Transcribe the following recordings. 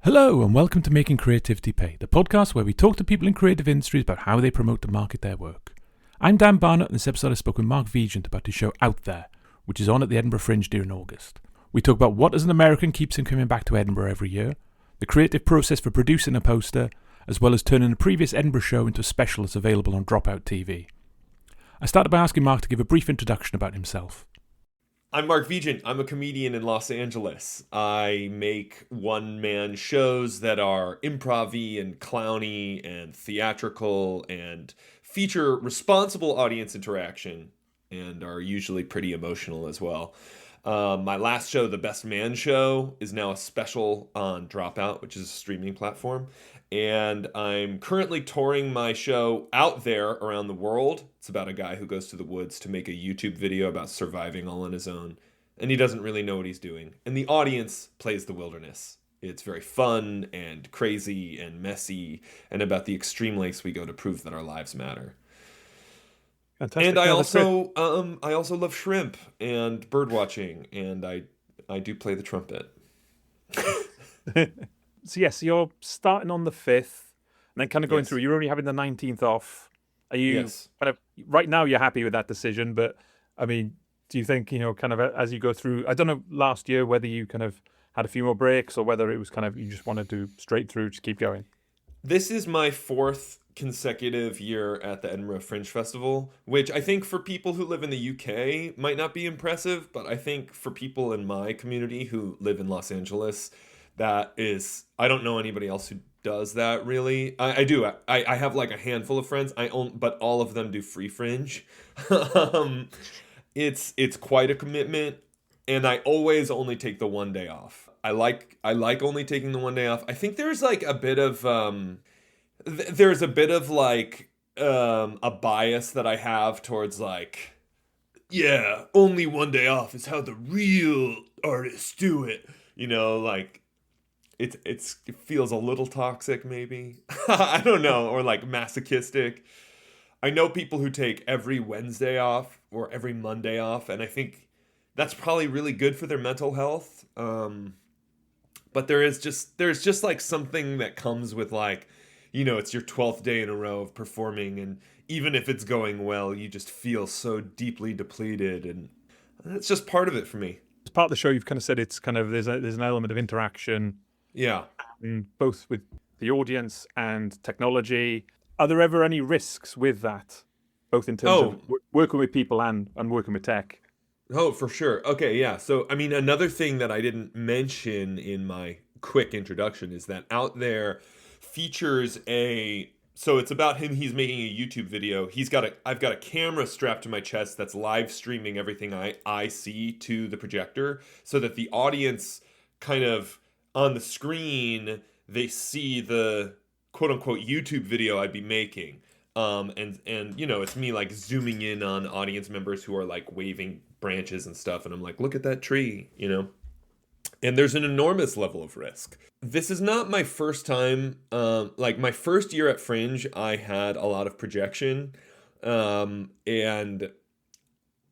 Hello and welcome to Making Creativity Pay, the podcast where we talk to people in creative industries about how they promote and market their work. I'm Dan Barnett, and this episode I spoke with Mark Vigeant about his show Out There, which is on at the Edinburgh Fringe during August. We talk about what as an American keeps him coming back to Edinburgh every year, the creative process for producing a poster, as well as turning a previous Edinburgh show into a special that's available on DropoutTV. I started by asking Mark to give a brief introduction about himself. I'm Mark Vigeant. I'm a comedian in Los Angeles. I make one-man shows that are improv-y and clowny and theatrical and feature responsible audience interaction and are usually pretty emotional as well. My last show, The Best Man Show, is now a special on Dropout, which is a streaming platform. And I'm currently touring my show Out There around the world. It's about a guy who goes to the woods to make a YouTube video about surviving all on his own. And he doesn't really know what he's doing. And the audience plays the wilderness. It's very fun and crazy and messy and about the extreme lengths we go to prove that our lives matter. Fantastic. And I also love shrimp and bird watching, and I do play the trumpet. So yes, you're starting on the 5th, and then kind of going Yes. through. You're only having the 19th off. Are you Yes. kind of right now? You're happy with that decision, but I mean, do you think kind of as you go through? I don't know last year whether you kind of had a few more breaks or whether it was kind of you just wanted to straight through, just keep going. This is my 4th consecutive year at the Edinburgh Fringe Festival, which I think for people who live in the UK might not be impressive, but I think for people in my community who live in Los Angeles, that is, I don't know anybody else who does that really. I do. I have like a handful of friends. But all of them do free Fringe. It's quite a commitment, and I always only take the one day off. I like only taking the one day off. I think there's like a bit of a bias that I have towards like, yeah, only one day off is how the real artists do it. You know, like it feels a little toxic maybe. I don't know, or like masochistic. I know people who take every Wednesday off or every Monday off, and I think that's probably really good for their mental health. But there's just like something that comes with like, you know, it's your 12th day in a row of performing, and even if it's going well, you just feel so deeply depleted, and that's just part of it for me. As part of the show, you've kind of said it's kind of there's an element of interaction, Yeah. both with the audience and technology. Are there ever any risks with that, both in terms of working with people and working with tech? Oh, for sure. Okay, yeah. So, I mean, another thing that I didn't mention in my quick introduction is that Out There features so it's about him. He's making a YouTube video. I've got a camera strapped to my chest that's live streaming everything I see to the projector, so that the audience kind of on the screen, they see the quote unquote YouTube video I'd be making. And you know, it's me like zooming in on audience members who are like waving branches and stuff, and I'm like, look at that tree, you know? And there's an enormous level of risk. This is not my first time. Like my first year at Fringe, I had a lot of projection. And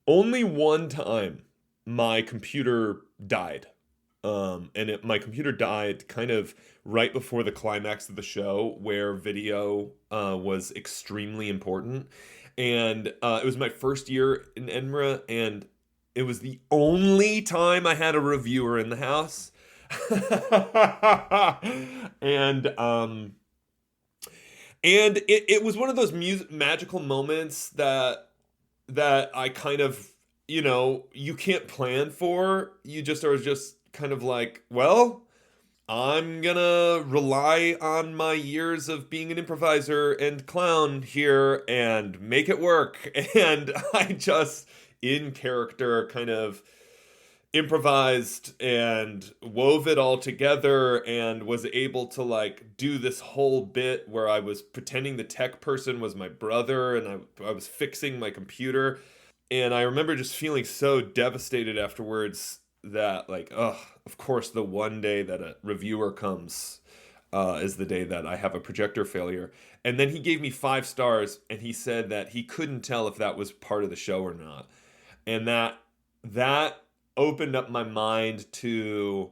only one time my computer died. My computer died kind of right before the climax of the show, where video was extremely important. And it was my first year in Edinburgh, and it was the only time I had a reviewer in the house. And it was one of those magical moments that I kind of, you know, you can't plan for. You just are just kind of like, well, I'm gonna rely on my years of being an improviser and clown here and make it work. And I just, in character, kind of improvised and wove it all together and was able to like do this whole bit where I was pretending the tech person was my brother, and I was fixing my computer. And I remember just feeling so devastated afterwards that like, of course, the one day that a reviewer comes is the day that I have a projector failure. And then he gave me 5 stars, and he said that he couldn't tell if that was part of the show or not. And that opened up my mind to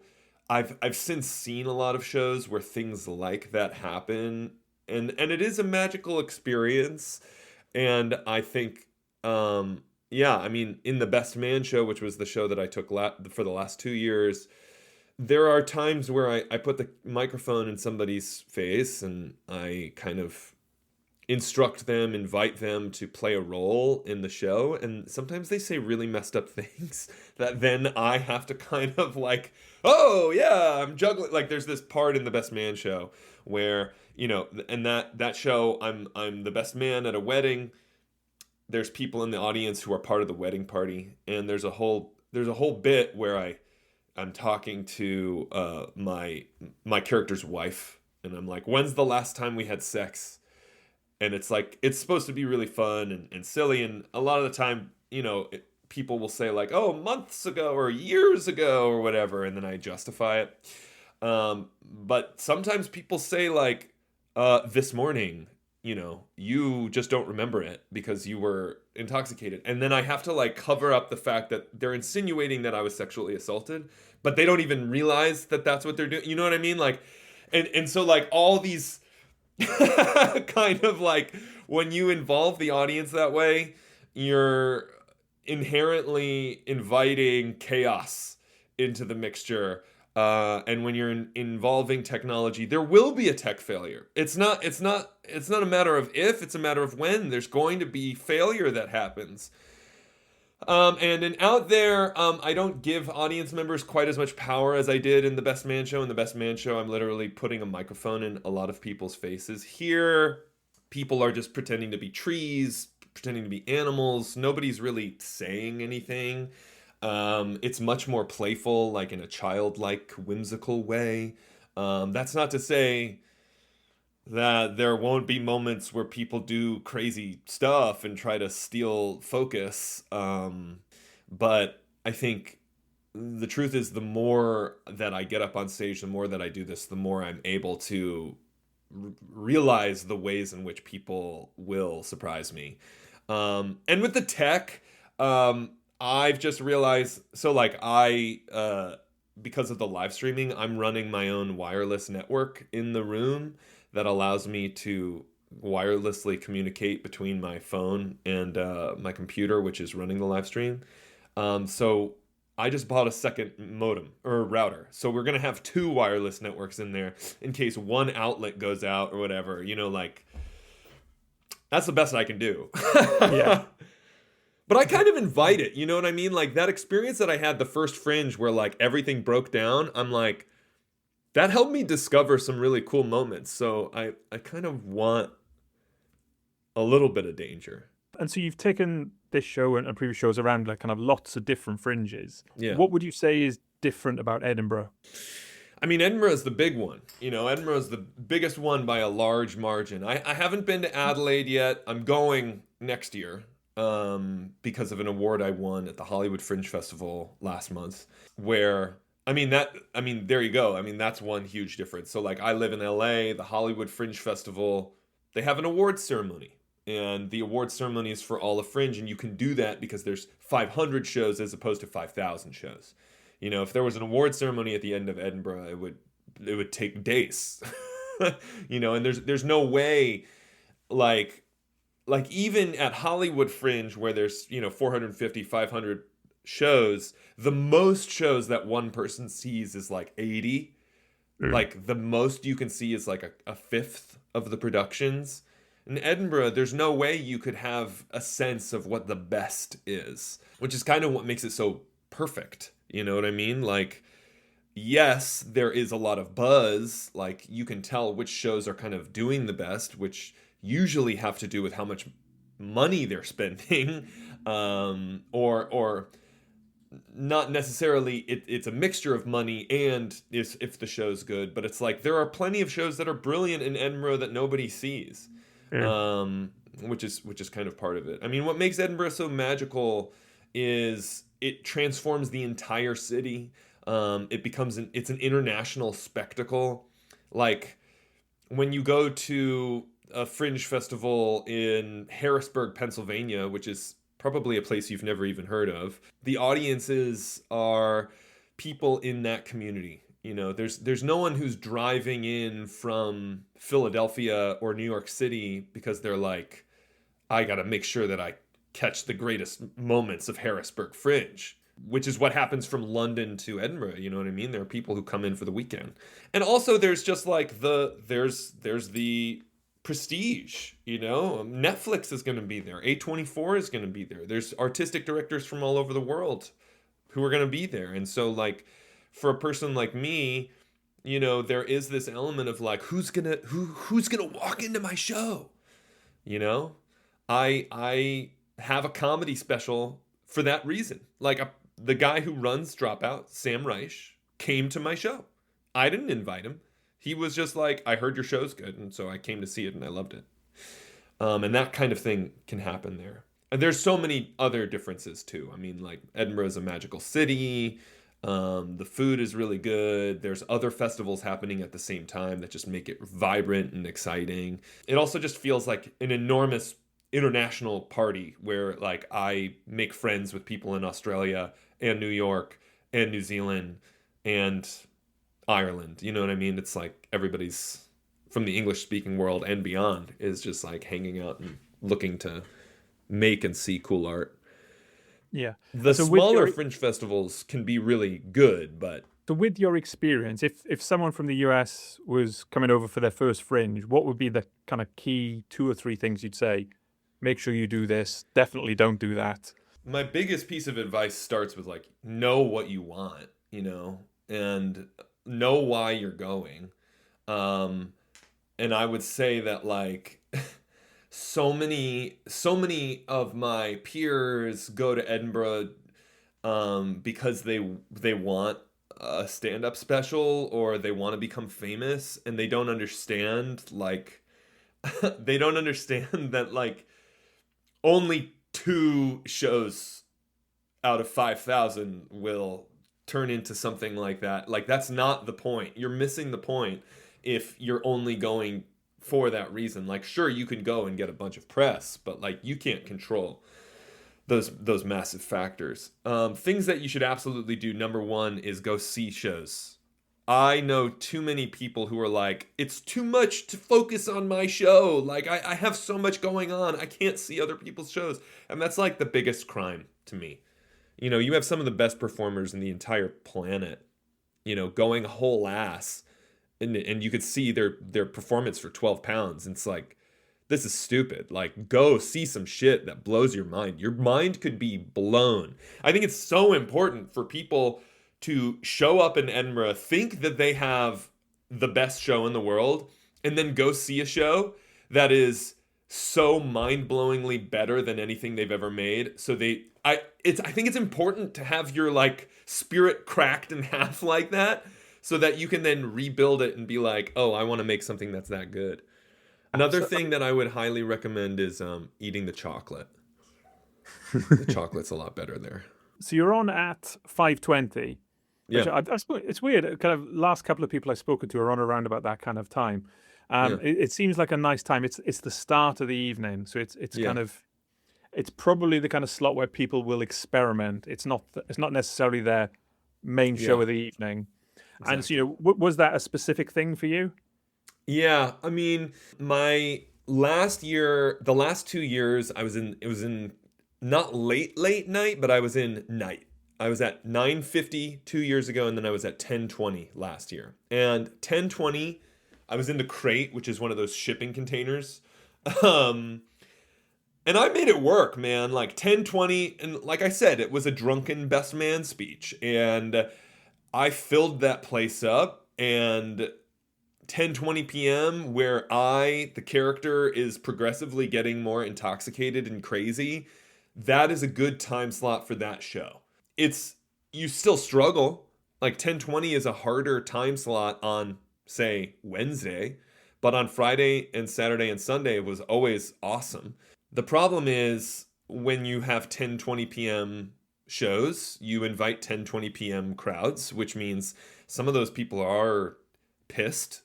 I've since seen a lot of shows where things like that happen, and it is a magical experience. And I think, yeah, I mean, in the Best Man show, which was the show that I took for the last 2 years, there are times where I put the microphone in somebody's face and I kind of instruct them, invite them to play a role in the show. And sometimes they say really messed up things that then I have to kind of like, oh yeah, I'm juggling. Like there's this part in the Best Man show where, and that show, I'm the best man at a wedding. There's people in the audience who are part of the wedding party. And there's a whole bit where I'm talking to my character's wife, and I'm like, when's the last time we had sex? And it's like, it's supposed to be really fun and silly. And a lot of the time, people will say like, oh, months ago or years ago or whatever. And then I justify it. But sometimes people say like, this morning, you just don't remember it because you were intoxicated. And then I have to like cover up the fact that they're insinuating that I was sexually assaulted, but they don't even realize that that's what they're doing. You know what I mean? Like, and so like all these kind of like when you involve the audience that way, you're inherently inviting chaos into the mixture. And when you're involving technology, there will be a tech failure. It's not a matter of if, it's a matter of when. There's going to be failure that happens. And out there, I don't give audience members quite as much power as I did in the Best Man show. In the Best Man show, I'm literally putting a microphone in a lot of people's faces. Here, people are just pretending to be trees, pretending to be animals. Nobody's really saying anything. It's much more playful, like in a childlike, whimsical way. That's not to say that there won't be moments where people do crazy stuff and try to steal focus. But I think the truth is the more that I get up on stage, the more that I do this, the more I'm able to realize the ways in which people will surprise me. And with the tech, I've just realized, so like because of the live streaming, I'm running my own wireless network in the room that allows me to wirelessly communicate between my phone and my computer, which is running the live stream. So I just bought a second modem or router. So we're going to have 2 wireless networks in there in case one outlet goes out or whatever, like that's the best I can do. Yeah. But I kind of invite it, you know what I mean? Like that experience that I had the first Fringe where like everything broke down, I'm like, that helped me discover some really cool moments. So I kind of want a little bit of danger. And so you've taken this show and previous shows around like kind of lots of different fringes. Yeah. What would you say is different about Edinburgh? I mean, Edinburgh is the big one. Edinburgh is the biggest one by a large margin. I haven't been to Adelaide yet. I'm going next year because of an award I won at the Hollywood Fringe Festival last month where... there you go. That's one huge difference. So like I live in LA, the Hollywood Fringe Festival, they have an awards ceremony. And the awards ceremony is for all of Fringe. And you can do that because there's 500 shows as opposed to 5,000 shows. If there was an awards ceremony at the end of Edinburgh, it would take days. And there's no way like even at Hollywood Fringe where there's, 450, 500 shows, the most shows that one person sees is like 80. Like the most you can see is like a fifth of the productions. In Edinburgh, there's no way you could have a sense of what the best is, which is kind of what makes it so perfect. You know what I mean? Like, yes, there is a lot of buzz. Like you can tell which shows are kind of doing the best, which usually have to do with how much money they're spending, or not necessarily it's a mixture of money and if the show's good, but it's like there are plenty of shows that are brilliant in Edinburgh that nobody sees, which is kind of part of it. What makes Edinburgh so magical is it transforms the entire city. It's an international spectacle. Like when you go to a Fringe festival in Harrisburg, Pennsylvania, which is probably a place you've never even heard of, the audiences are people in that community. You know, there's no one who's driving in from Philadelphia or New York City because they're like, I got to make sure that I catch the greatest moments of Harrisburg Fringe, which is what happens from London to Edinburgh. You know what I mean? There are people who come in for the weekend. And also there's just like there's the prestige, you know? Netflix is going to be there. A24 is going to be there. There's artistic directors from all over the world who are going to be there. And so like for a person like me, you know, there is this element of like who's going to walk into my show? You know? I have a comedy special for that reason. Like the guy who runs Dropout, Sam Reich, came to my show. I didn't invite him. He was just like, I heard your show's good, and so I came to see it, and I loved it. And that kind of thing can happen there. And there's so many other differences, too. I mean, like, Edinburgh is a magical city. The food is really good. There's other festivals happening at the same time that just make it vibrant and exciting. It also just feels like an enormous international party where, like, I make friends with people in Australia and New York and New Zealand and Ireland. You know what I mean? It's like everybody's from the English speaking world and beyond is just like hanging out and looking to make and see cool art. Yeah. The smaller fringe festivals can be really good, but so with your experience, if someone from the US was coming over for their first fringe, what would be the kind of key 2 or 3 things you'd say? Make sure you do this. Definitely don't do that. My biggest piece of advice starts with like, know what you want, you know, and know why you're going. And I would say that like so many of my peers go to Edinburgh because they want a stand-up special or they want to become famous, and they don't understand like they don't understand that like only 2 shows out of 5,000 will turn into something like that. Like, that's not the point. You're missing the point if you're only going for that reason. Like, sure, you can go and get a bunch of press, but like you can't control those massive factors. Things that you should absolutely do. Number 1 is go see shows. I know too many people who are like, it's too much to focus on my show. Like, I have so much going on. I can't see other people's shows. And that's like the biggest crime to me. You know, you have some of the best performers in the entire planet, you know, going whole ass. And you could see their performance for 12 pounds. And it's like, this is stupid. Like, go see some shit that blows your mind. Your mind could be blown. I think it's so important for people to show up in Edinburgh, think that they have the best show in the world, and then go see a show that is so mind-blowingly better than anything they've ever made. So I think it's important to have your like spirit cracked in half like that, so that you can then rebuild it and be like, oh, I want to make something that's that good. Another thing that I would highly recommend is eating the chocolate. The chocolate's a lot better there. So you're on at 5:20. Yeah. I suppose it's weird. Kind of last couple of people I've spoken to are on around about that kind of time. It seems like a nice time. It's the start of the evening, so it's kind of, it's probably the kind of slot where people will experiment. It's not necessarily their main show of the evening. Exactly. And so, you know, was that a specific thing for you? Yeah, I mean, my last 2 years, it was in not late night, but I was in night. I was at 9:50 2 years ago, and then I was at 10:20 last year. And 10:20, I was in the crate, which is one of those shipping containers. And I made it work, man. Like 10:20, and like I said, it was a drunken best man speech. And I filled that place up, and 10:20 p.m., where the character, is progressively getting more intoxicated and crazy, that is a good time slot for that show. You still struggle. Like 10:20 is a harder time slot on, say, Wednesday, but on Friday and Saturday and Sunday it was always awesome. The problem is when you have 10:20 p.m. shows, you invite 10:20 p.m. crowds, which means some of those people are pissed.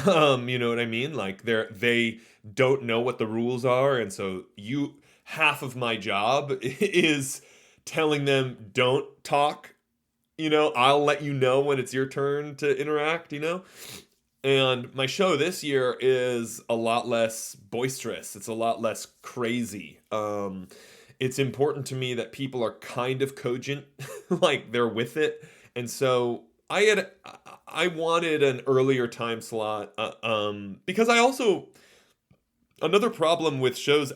You know what I mean? Like they don't know what the rules are, and so half of my job is telling them don't talk I'll let you know when it's your turn to interact, And my show this year is a lot less boisterous. It's a lot less crazy. It's important to me that people are kind of cogent, like they're with it. And so I wanted an earlier time slot, because another problem with shows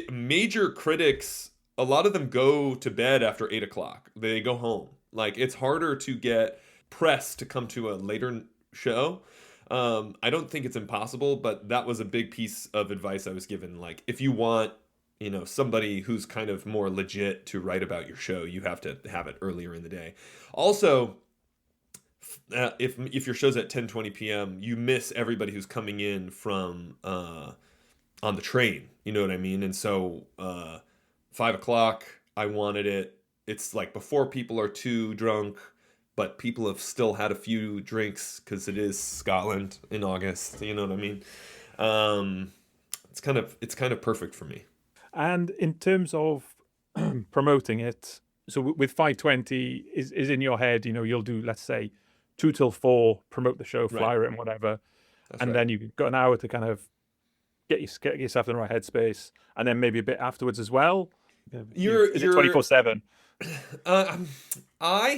major critics, a lot of them go to bed after 8 o'clock. They go home. Like, it's harder to get press to come to a later show. I don't think it's impossible, but that was a big piece of advice I was given. Like, if you want, somebody who's kind of more legit to write about your show, you have to have it earlier in the day. Also, if your show's at 10:20 p.m., you miss everybody who's coming in from on the train. You know what I mean? And so 5 o'clock, I wanted it. It's like before people are too drunk, but people have still had a few drinks because it is Scotland in August. You know what I mean? It's kind of perfect for me. And in terms of promoting it, so with 5:20 is in your head, you'll do, let's say, 2 till 4, promote the show, flyer it and whatever. That's and right. then you've got an hour to kind of get yourself in the right headspace, and then maybe a bit afterwards as well. Is it 24/7? I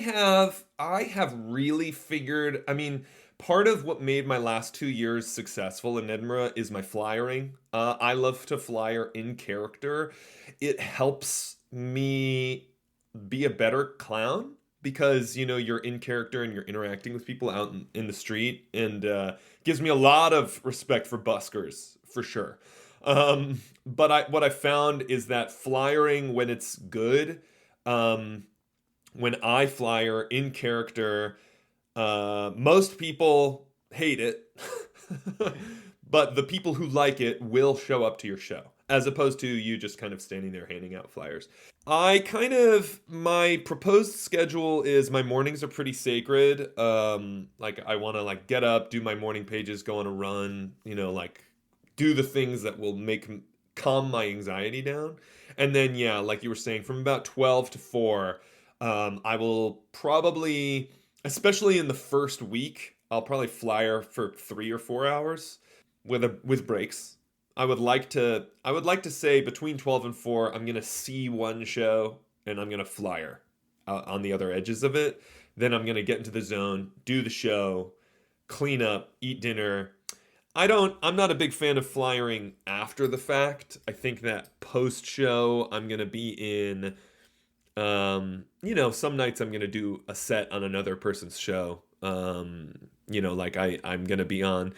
have really figured. I mean, part of what made my last 2 years successful in Edinburgh is my flyering. I love to flyer in character. It helps me be a better clown because you're in character and you're interacting with people out in the street, and gives me a lot of respect for buskers for sure. But what I found is that flyering, when it's good, when I flyer in character, most people hate it, but the people who like it will show up to your show, as opposed to you just kind of standing there handing out flyers. My proposed schedule is my mornings are pretty sacred. Like, I want to get up, do my morning pages, go on a run, do the things that will calm my anxiety down. And then, yeah, like you were saying, from about 12 to 4, I will probably, especially in the first week, I'll probably flyer for 3 or 4 hours with breaks. I would like to say between 12 and 4, I'm going to see one show and I'm going to flyer on the other edges of it. Then I'm going to get into the zone, do the show, clean up, eat dinner. I'm not a big fan of flyering after the fact. I think that post show, I'm going to be in, some nights I'm going to do a set on another person's show. I'm going to be on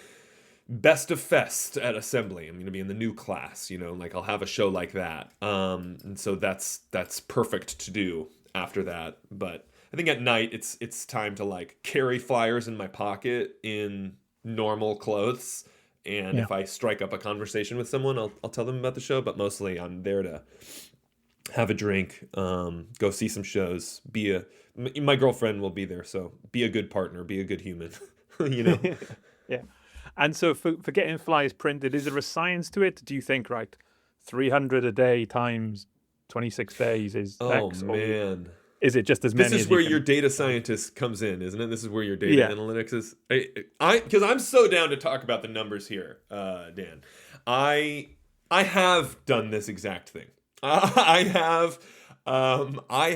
Best of Fest at Assembly. I'm going to be in the new class, I'll have a show like that. And so that's perfect to do after that. But I think at night it's time to carry flyers in my pocket in normal clothes, and if I strike up a conversation with someone, I'll tell them about the show, but mostly I'm there to have a drink, go see some shows, my girlfriend will be there, so be a good partner, be a good human. Yeah. And so for getting flyers printed, is there a science to it? Do you think, right, 300 a day times 26 days is X? Man. Is it just as many? This is where your data scientist comes in, isn't it? This is where your data analytics is. Because I'm so down to talk about the numbers here, Dan. I have done this exact thing. I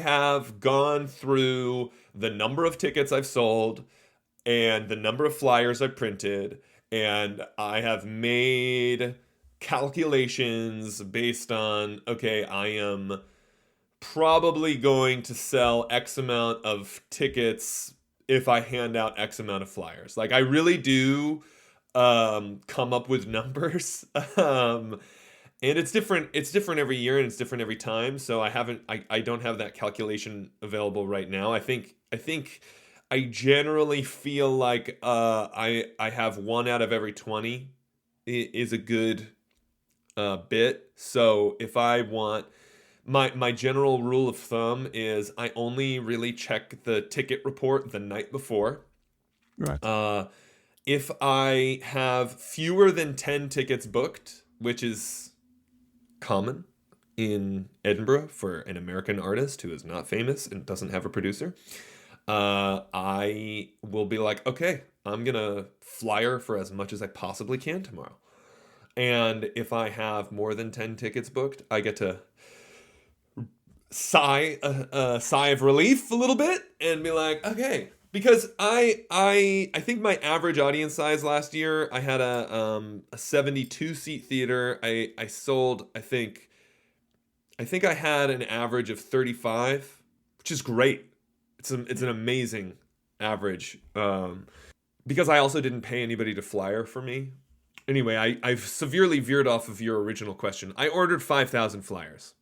have gone through the number of tickets I've sold and the number of flyers I printed, and I have made calculations based on, okay, I am probably going to sell X amount of tickets if I hand out X amount of flyers. I really do come up with numbers. And it's different every year, and it's different every time. So I don't have that calculation available right now. I think I generally feel like I have 1 out of every 20 is a good bit. So if I want, my general rule of thumb is I only really check the ticket report the night before. Right. If I have fewer than 10 tickets booked, which is common, in Edinburgh for an American artist who is not famous and doesn't have a producer, I will be like, okay, I'm gonna flyer for as much as I possibly can tomorrow. And if I have more than 10 tickets booked, I get to sigh a sigh of relief a little bit and be like, okay, because I think my average audience size last year, I had a 72 seat theater. I sold, I think I had an average of 35, which is great. It's an amazing average, because I also didn't pay anybody to flyer for me. Anyway, I've severely veered off of your original question. I ordered 5,000 flyers.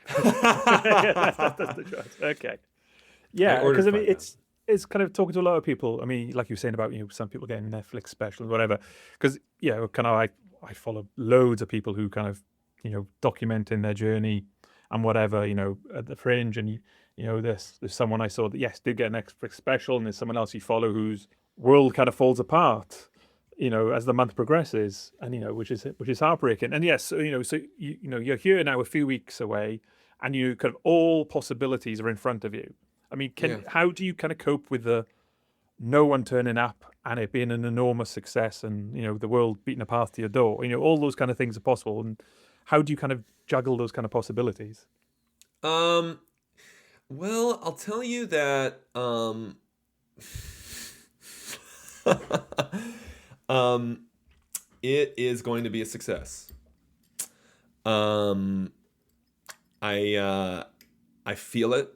That's the choice. Okay. Yeah, because I mean, 5,000. it's kind of talking to a lot of people. I mean, like you were saying about some people getting Netflix specials, whatever. Because kind of I follow loads of people who kind of documenting their journey and whatever at the Fringe, and there's someone I saw that did get an Netflix special, and there's someone else you follow whose world kind of falls apart as the month progresses, and which is heartbreaking. And yes, so you're here now a few weeks away, and kind of all possibilities are in front of you. I mean, how do you kind of cope with the no one turning up and it being an enormous success, and the world beating a path to your door? All those kind of things are possible, and how do you kind of juggle those kind of possibilities? Well, I'll tell you that it is going to be a success. I feel it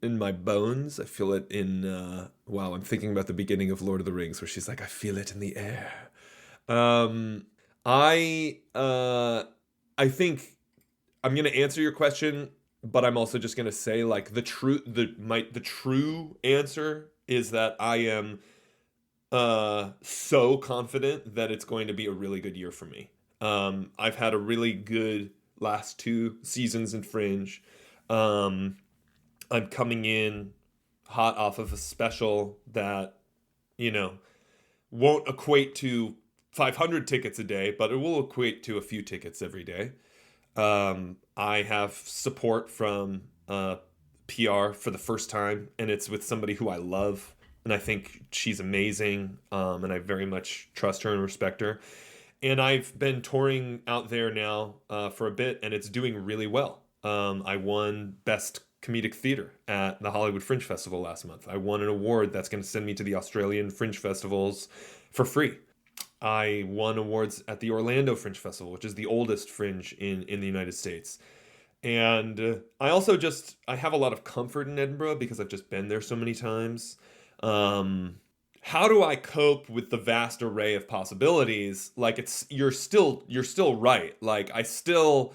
in my bones. I feel it in wow, I'm thinking about the beginning of Lord of the Rings where she's like, I feel it in the air. I think I'm gonna answer your question, but I'm also just gonna say like the true answer is that I am so confident that it's going to be a really good year for me. I've had a really good last 2 seasons in Fringe. I'm coming in hot off of a special that, won't equate to 500 tickets a day, but it will equate to a few tickets every day. I have support from PR for the first time, and it's with somebody who I love, and I think she's amazing, and I very much trust her and respect her. And I've been touring out there now for a bit, and it's doing really well. I won Best Comedic Theatre at the Hollywood Fringe Festival last month. I won an award that's going to send me to the Australian Fringe Festivals for free. I won awards at the Orlando Fringe Festival, which is the oldest Fringe in the United States. And I also I have a lot of comfort in Edinburgh because I've just been there so many times. How do I cope with the vast array of possibilities? Like you're still right. Like I still,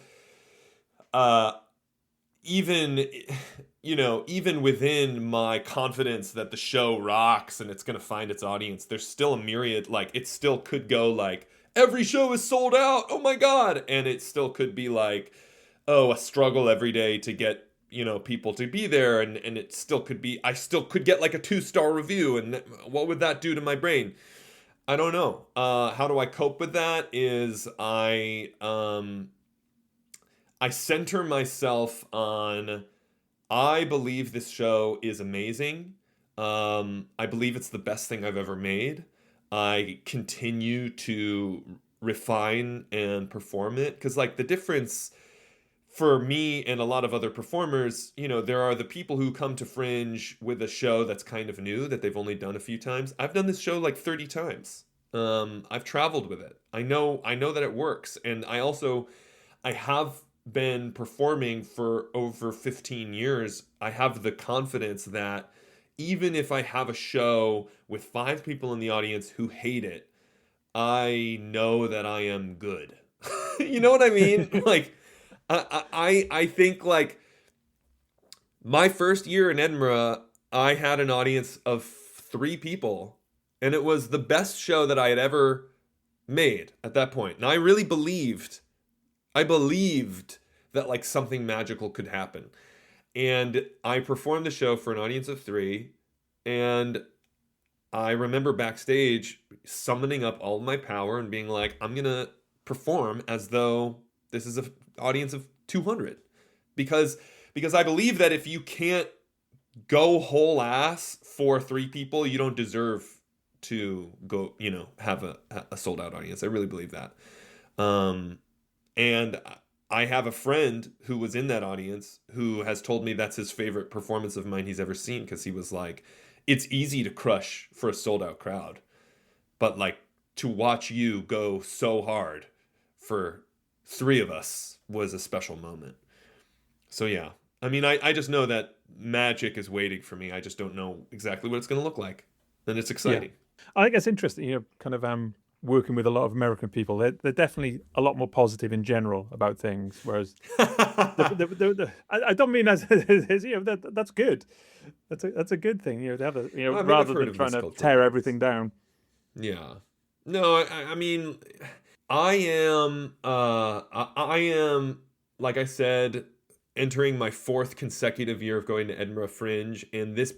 even within my confidence that the show rocks and it's going to find its audience, there's still a myriad, like it still could go like, every show is sold out, oh my God. And it still could be like, oh, a struggle every day to get, people to be there. And it still could be, I still could get like a 2-star review. And what would that do to my brain? I don't know. How do I cope with that is I center myself on, I believe this show is amazing. I believe it's the best thing I've ever made. I continue to refine and perform it. Because, like, the difference for me and a lot of other performers, there are the people who come to Fringe with a show that's kind of new, that they've only done a few times. I've done this show like 30 times. I've traveled with it. I know that it works. And I have been performing for over 15 years. I have the confidence that even if I have a show with 5 people in the audience who hate it, I know that I am good. You know what I mean? Like, I think like my first year in Edinburgh, I had an audience of 3 people, and it was the best show that I had ever made at that point. And I really believed that like something magical could happen. And I performed the show for an audience of 3, and I remember backstage summoning up all of my power and being like, I'm going to perform as though this is an audience of 200. because I believe that if you can't go whole ass for 3 people, you don't deserve to go, have a sold out audience. I really believe that. And I have a friend who was in that audience who has told me that's his favorite performance of mine he's ever seen, because he was like, it's easy to crush for a sold out crowd, but like to watch you go so hard for 3 of us was a special moment. So yeah, I mean, I just know that magic is waiting for me. I just don't know exactly what it's going to look like. And it's exciting. Yeah. I think it's interesting, kind of working with a lot of American people. They're definitely a lot more positive in general about things, whereas I don't mean as that's good. That's a good thing, to have rather than trying to tear everything down. Yeah. No, I mean, I am, like I said, entering my 4th consecutive year of going to Edinburgh Fringe, and this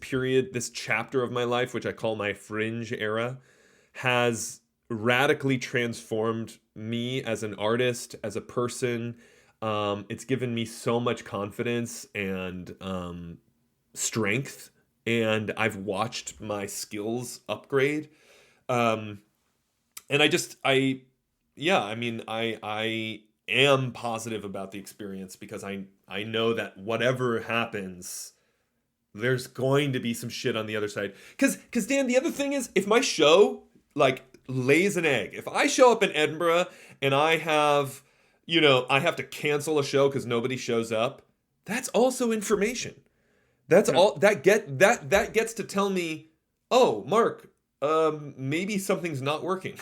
chapter of my life, which I call my Fringe era, has radically transformed me as an artist, as a person. It's given me so much confidence and strength, and I've watched my skills upgrade. And I am positive about the experience, because I know that whatever happens, there's going to be some shit on the other side. Because Dan, the other thing is, if my show like lays an egg, if I show up in Edinburgh and I have to cancel a show because nobody shows up, that's also information. That's all that gets to tell me, oh, Mark, maybe something's not working.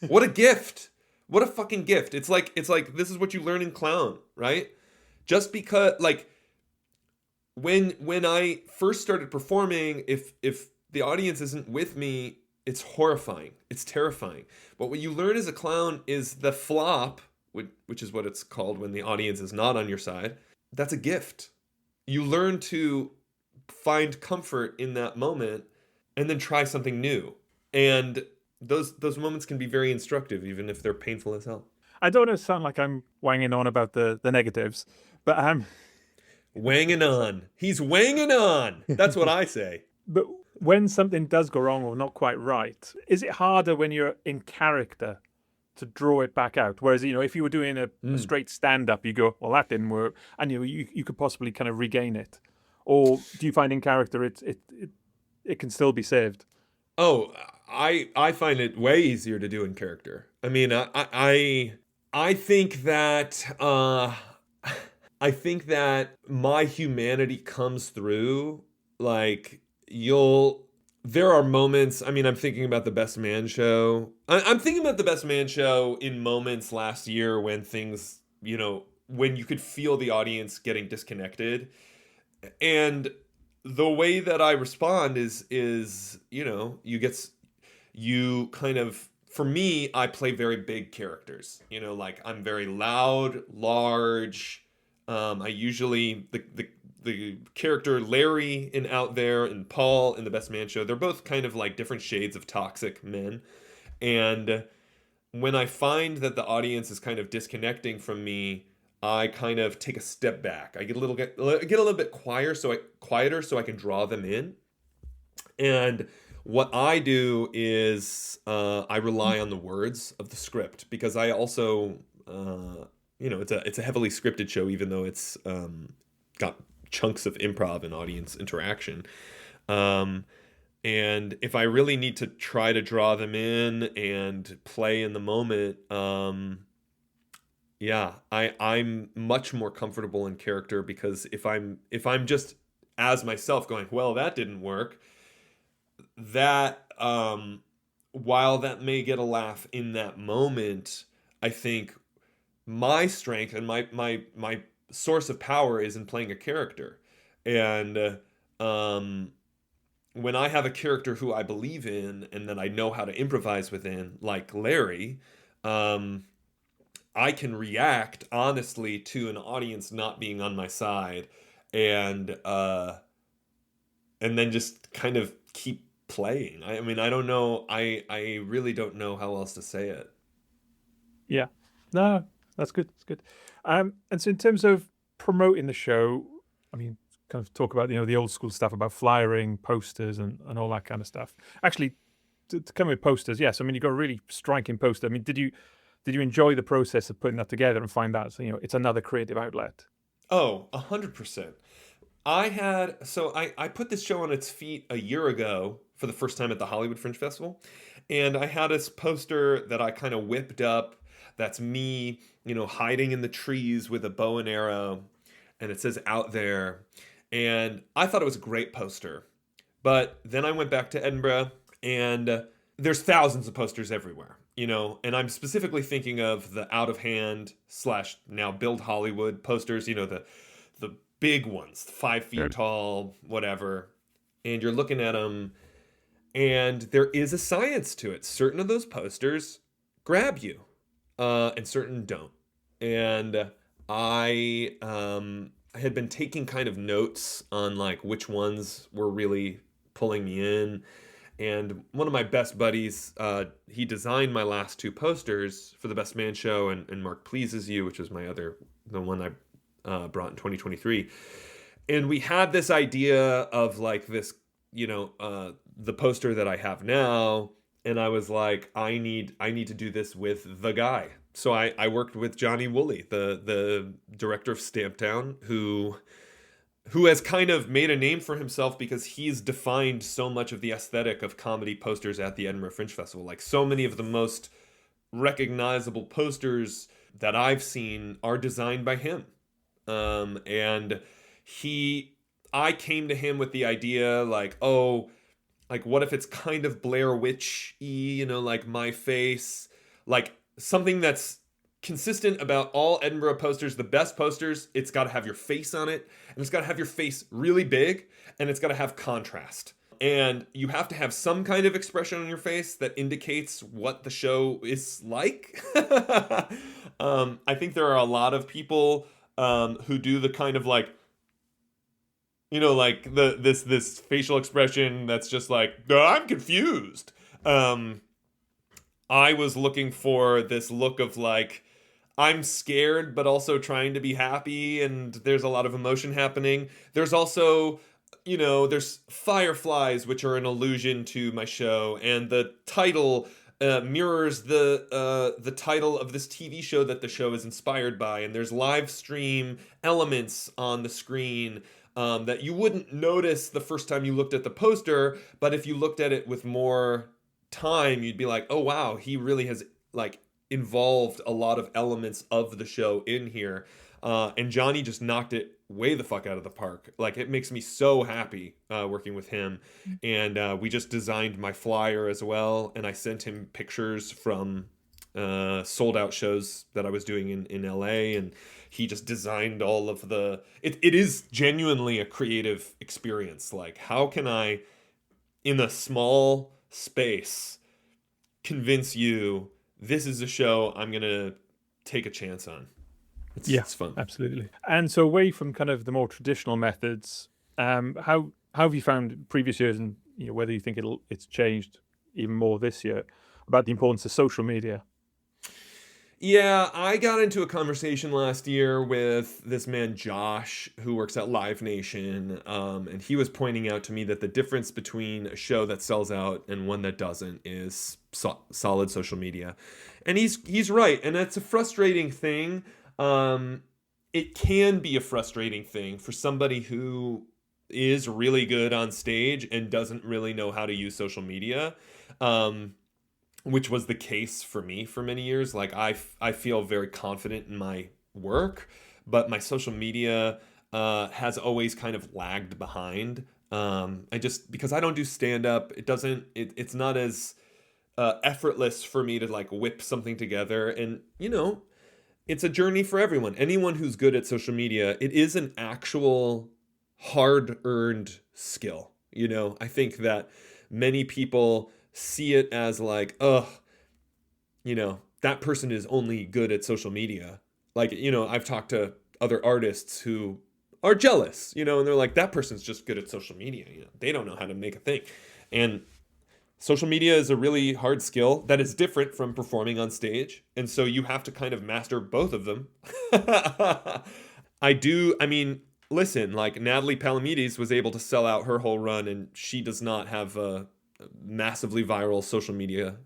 What a gift. What a fucking gift. It's like this is what you learn in clown, right? Just because, like, when I first started performing, if the audience isn't with me, it's horrifying. It's terrifying. But what you learn as a clown is the flop, which is what it's called when the audience is not on your side. That's a gift. You learn to find comfort in that moment and then try something new. And those moments can be very instructive, even if they're painful as hell. I don't want to sound like I'm wanging on about the negatives, but wanging on. He's wanging on. That's what I say. But when something does go wrong or not quite right, is it harder when you're in character to draw it back out? Whereas, if you were doing a straight stand-up, you go, well, that didn't work, and you could possibly kind of regain it. Or do you find in character it can still be saved? Oh, I find it way easier to do in character. I mean, I think that my humanity comes through. Like, there are moments. I mean, I'm thinking about the Best Man show. I'm thinking about the Best Man show in moments last year when things, when you could feel the audience getting disconnected, and the way that I respond is you kind of, for me, I play very big characters. Like, I'm very loud, large. I usually the character Larry in Out There and Paul in the Best Man show, they're both kind of like different shades of toxic men. And when I find that the audience is kind of disconnecting from me, I kind of take a step back. I get a little bit quieter so I can draw them in. And what I do is I rely on the words of the script, because I also it's a heavily scripted show, even though it's got chunks of improv and audience interaction. And if I really need to try to draw them in and play in the moment, I'm much more comfortable in character, because if I'm just as myself going, well, that didn't work, that while that may get a laugh in that moment, I think my strength and my source of power is in playing a character. And when I have a character who I believe in and that I know how to improvise within, like Larry, I can react honestly to an audience not being on my side, and then just kind of keep playing. I mean, I don't know. I really don't know how else to say it. Yeah. No, that's good. That's good. And so in terms of promoting the show, I mean, kind of talk about, the old school stuff about flyering, posters, and all that kind of stuff. Actually, to come with posters, yes. I mean, you got a really striking poster. I mean, did you enjoy the process of putting that together and find that, it's another creative outlet? Oh, 100%. I put this show on its feet a year ago for the first time at the Hollywood Fringe Festival. And I had this poster that I kind of whipped up. That's me, hiding in the trees with a bow and arrow. And it says "out there." And I thought it was a great poster. But then I went back to Edinburgh, and there's thousands of posters everywhere, and I'm specifically thinking of the out of hand / now Build Hollywood posters, the big ones, 5 feet tall, whatever. And you're looking at them, and there is a science to it. Certain of those posters grab you, and certain don't. And I had been taking kind of notes on like which ones were really pulling me in. And one of my best buddies, he designed my last 2 posters for the Best Man Show and Mark Pleases You, which was the one I brought in 2023. And we had this idea of like this, the poster that I have now. And I was like, I need to do this with the guy. So I worked with Johnny Woolley, the director of Stamptown, who has kind of made a name for himself because he's defined so much of the aesthetic of comedy posters at the Edinburgh Fringe Festival. Like, so many of the most recognizable posters that I've seen are designed by him. And I came to him with the idea like, what if it's kind of Blair Witch-y, like my face, like something that's consistent about all Edinburgh posters, the best posters. It's got to have your face on it, and it's got to have your face really big, and it's got to have contrast. And you have to have some kind of expression on your face that indicates what the show is like. I think there are a lot of people who do the kind of like, like this facial expression that's just like, I'm confused. I was looking for this look of like, I'm scared, but also trying to be happy, and there's a lot of emotion happening. There's also, there's fireflies, which are an allusion to my show, and the title mirrors the title of this TV show that the show is inspired by, and there's live stream elements on the screen that you wouldn't notice the first time you looked at the poster, but if you looked at it with more time, you'd be like, oh wow, he really has like involved a lot of elements of the show in here, and Johnny just knocked it way the fuck out of the park. Like, it makes me so happy working with him. And we just designed my flyer as well, and I sent him pictures from sold out shows that I was doing in LA, and he just designed all of the it is genuinely a creative experience. Like, how can I, in a small space, convince you this is a show I'm gonna take a chance on? It's fun. Absolutely. And so, away from kind of the more traditional methods, how have you found previous years, and whether you think it's changed even more this year, about the importance of social media? Yeah, I got into a conversation last year with this man, Josh, who works at Live Nation, and he was pointing out to me that the difference between a show that sells out and one that doesn't is solid social media. And he's right, and it's a frustrating thing. It can be a frustrating thing for somebody who is really good on stage and doesn't really know how to use social media. Which was the case for me for many years. Like, I feel very confident in my work, but my social media has always kind of lagged behind. Because I don't do stand-up, it's not as effortless for me to like whip something together. And, it's a journey for everyone. Anyone who's good at social media, it is an actual hard-earned skill. I think that many people see it as like, that person is only good at social media. Like, I've talked to other artists who are jealous, and they're like, that person's just good at social media. They don't know how to make a thing. And social media is a really hard skill that is different from performing on stage. And so you have to kind of master both of them. I do. I mean, listen, like Natalie Palamides was able to sell out her whole run, and she does not have a massively viral social media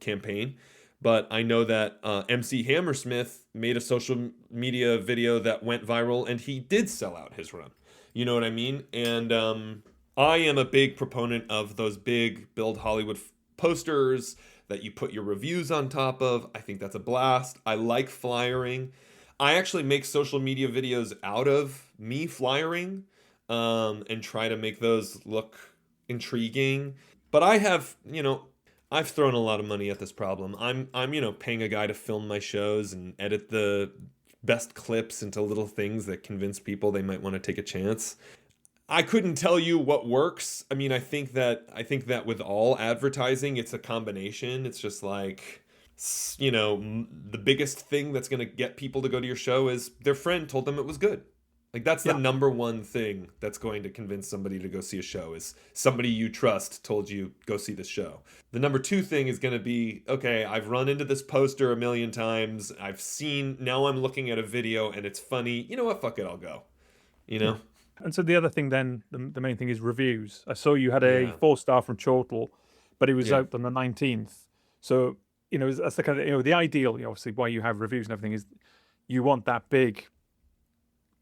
campaign. But I know that MC Hammersmith made a social media video that went viral, and he did sell out his run. You know what I mean? And I am a big proponent of those big Build Hollywood posters that you put your reviews on top of. I think that's a blast. I like flyering. I actually make social media videos out of me flyering and try to make those look intriguing. But I have, I've thrown a lot of money at this problem. I'm paying a guy to film my shows and edit the best clips into little things that convince people they might want to take a chance. I couldn't tell you what works. I mean, I think that with all advertising, it's a combination. It's just like, the biggest thing that's going to get people to go to your show is their friend told them it was good. Like that's the number one thing that's going to convince somebody to go see a show is somebody you trust told you go see this show. The number two thing is going to be, okay, I've run into this poster a million times. Now I'm looking at a video and it's funny. You know what? Fuck it. I'll go, And so the other thing then, the main thing is reviews. I saw you had a 4-star from Chortle, but it was out on the 19th. So, that's the kind of, the ideal, obviously why you have reviews and everything is you want that big,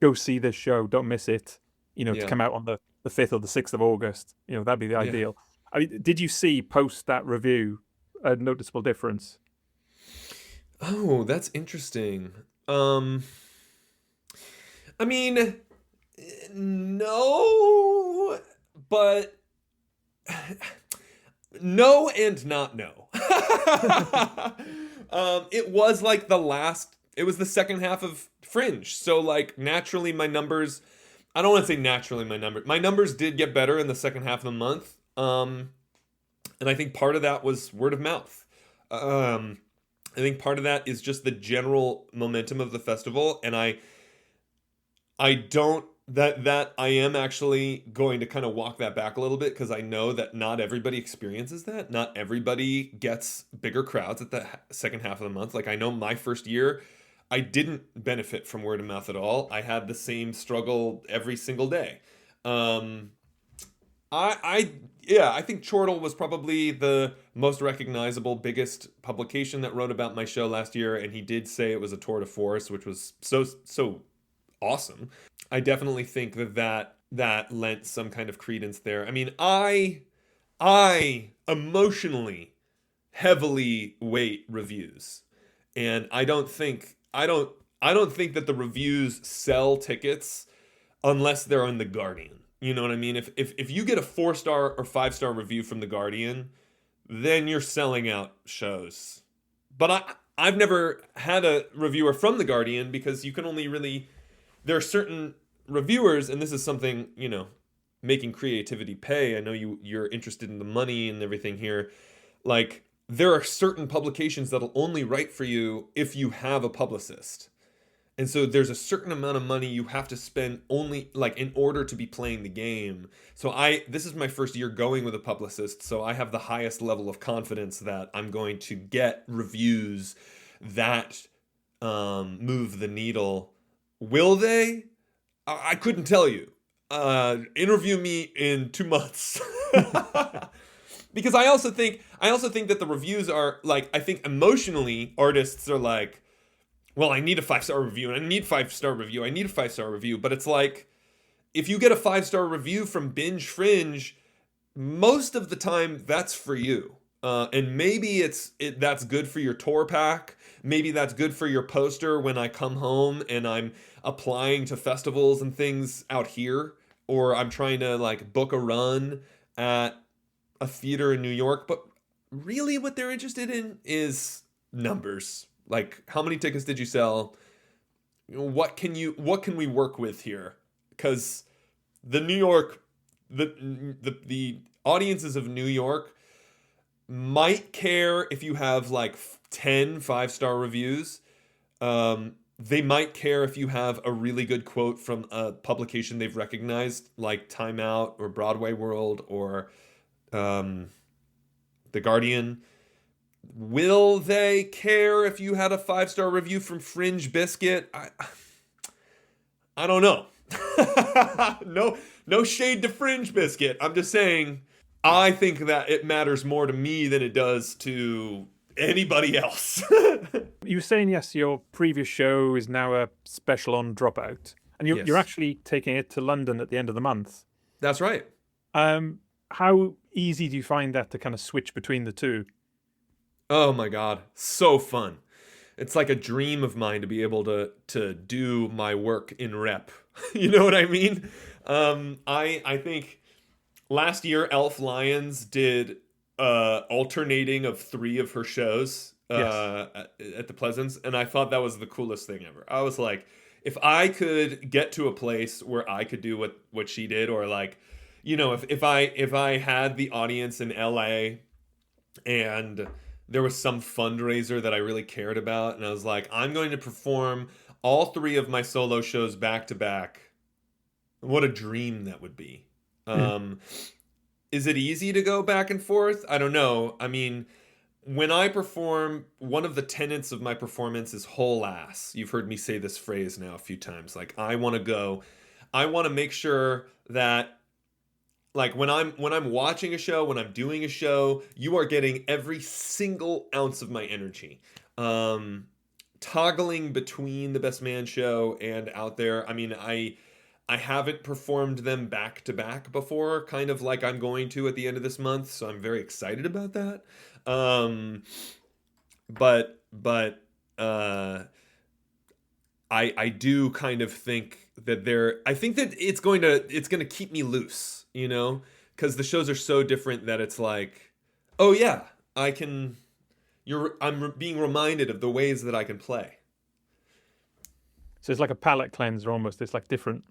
go see this show, don't miss it, to come out on the 5th or the 6th of August. That'd be the ideal. I mean, did you see post that review a noticeable difference? Oh, that's interesting. I mean, no, but no and not no. It was like it was the second half of Fringe. So like naturally my numbers, I don't want to say naturally my numbers did get better in the second half of the month. And I think part of that was word of mouth. I think part of that is just the general momentum of the festival. And I am actually going to kind of walk that back a little bit because I know that not everybody experiences that. Not everybody gets bigger crowds at the second half of the month. Like I know my first year, I didn't benefit from word of mouth at all. I had the same struggle every single day. I think Chortle was probably the most recognizable, biggest publication that wrote about my show last year, and he did say it was a tour de force, which was so awesome. I definitely think that lent some kind of credence there. I mean, I emotionally heavily weight reviews, and I don't think that the reviews sell tickets unless they're on The Guardian. You know what I mean? If you get a 4-star or 5-star review from The Guardian, then you're selling out shows. But I've never had a reviewer from The Guardian because you can only really... There are certain reviewers, and this is something, making creativity pay. I know you're interested in the money and everything here. Like, there are certain publications that'll only write for you if you have a publicist. And so there's a certain amount of money you have to spend only like in order to be playing the game. So this is my first year going with a publicist, so I have the highest level of confidence that I'm going to get reviews that move the needle. Will they? I couldn't tell you. Interview me in 2 months. Because I also think that the reviews are like, I think emotionally artists are like, well, I need a 5-star review, and I need a 5-star review. I need a 5-star review. But it's like, if you get a 5-star review from Binge Fringe, most of the time that's for you. And maybe that's good for your tour pack. Maybe that's good for your poster when I come home and I'm applying to festivals and things out here, or I'm trying to like book a run at a theater in New York. But really what they're interested in is numbers. Like, how many tickets did you sell? What can we work with here? Because the audiences of New York might care if you have like 10 5-star reviews. They might care if you have a really good quote from a publication they've recognized, like Time Out or Broadway World or The Guardian. Will they care if you had a 5-star review from Fringe Biscuit? I don't know. No shade to Fringe Biscuit. I'm just saying, I think that it matters more to me than it does to anybody else. You were saying, yes, your previous show is now a special on Dropout, and you're, Yes. you're actually taking it to London at the end of the month. That's right. How easy do you find that to kind of switch between the two? Oh my God. So fun. It's like a dream of mine to be able to do my work in rep. You know what I mean? I think last year Elf Lyons did alternating of 3 of her shows at the Pleasance, and I thought that was the coolest thing ever. I was like, if I could get to a place where I could do what she did, or like, you know, if I had the audience in LA and there was some fundraiser that I really cared about, and I was like, I'm going to perform all 3 of my solo shows back to back. What a dream that would be. Is it easy to go back and forth? I don't know. I mean, when I perform, one of the tenets of my performance is whole ass. You've heard me say this phrase now a few times. Like, I want to make sure that, like, when I'm watching a show, when I'm doing a show, you are getting every single ounce of my energy. Toggling between the Best Man show and Out There. I mean, I haven't performed them back to back before, kind of like I'm going to at the end of this month, so I'm very excited about that. I do kind of think that I think that it's going to keep me loose, you know, because the shows are so different that it's like, oh yeah, I'm being reminded of the ways that I can play. So it's like a palate cleanser almost. It's like different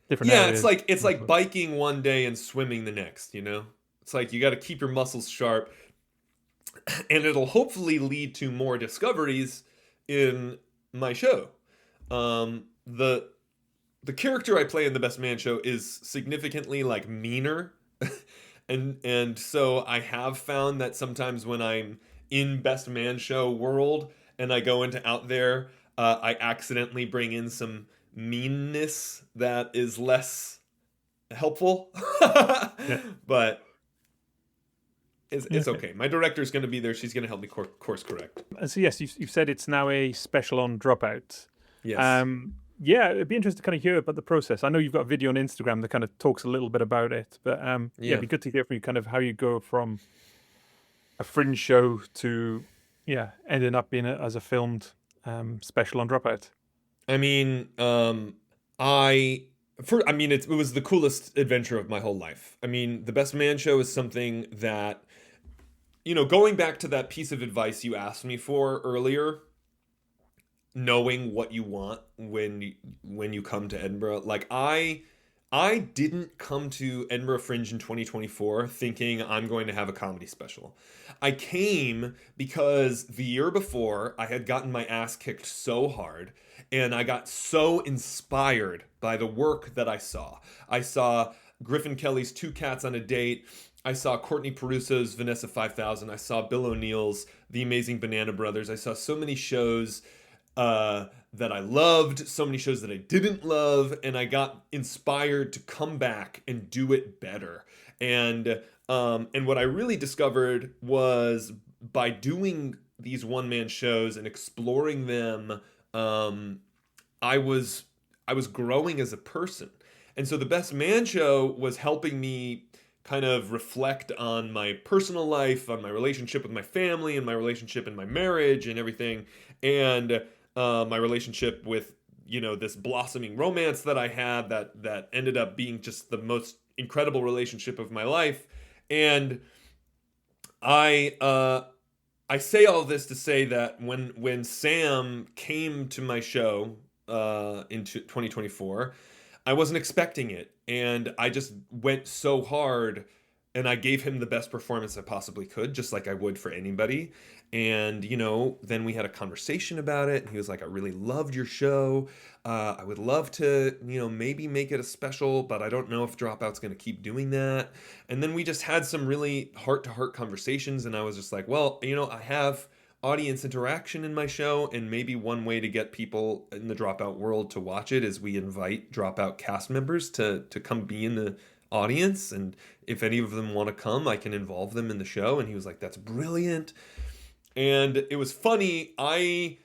Yeah, areas. it's like biking one day and swimming the next, you know? It's like you got to keep your muscles sharp, and it'll hopefully lead to more discoveries in my show. The character I play in the Best Man show is significantly like meaner. and so I have found that sometimes when I'm in Best Man show world and I go into Out There, I accidentally bring in some meanness that is less helpful. But it's okay. My director's going to be there. She's going to help me course correct. And so yes, you've said it's now a special on Dropout. Yes. Yeah, it'd be interesting to kind of hear about the process. I know you've got a video on Instagram that kind of talks a little bit about it, but it'd be good to hear from you kind of how you go from a Fringe show to ending up being as a filmed special on Dropout. I mean, it was the coolest adventure of my whole life. I mean, the Best Man show is something that, you know, going back to that piece of advice you asked me for earlier, knowing what you want when you come to Edinburgh. Like, I didn't come to Edinburgh Fringe in 2024 thinking I'm going to have a comedy special. I came because the year before I had gotten my ass kicked so hard, and I got so inspired by the work that I saw. I saw Griffin Kelly's 2 Cats on a Date. I saw Courtney Peruso's Vanessa 5000. I saw Bill O'Neill's The Amazing Banana Brothers. I saw so many shows that I loved, so many shows that I didn't love, and I got inspired to come back and do it better. And what I really discovered was by doing these one-man shows and exploring them, I was growing as a person. And so the Best Man show was helping me kind of reflect on my personal life, on my relationship with my family, and my relationship in my marriage and everything, and my relationship with, you know, this blossoming romance that I had that ended up being just the most incredible relationship of my life. And I say all this to say that when Sam came to my show in 2024, I wasn't expecting it, and I just went so hard, and I gave him the best performance I possibly could, just like I would for anybody. And, you know, then we had a conversation about it, and he was like, I really loved your show. I would love to, you know, maybe make it a special, but I don't know if Dropout's going to keep doing that. And then we just had some really heart-to-heart conversations, and I was just like, well, you know, I have audience interaction in my show, and maybe one way to get people in the Dropout world to watch it is we invite Dropout cast members to come be in the audience, and if any of them want to come, I can involve them in the show. And he was like, that's brilliant. And it was funny, I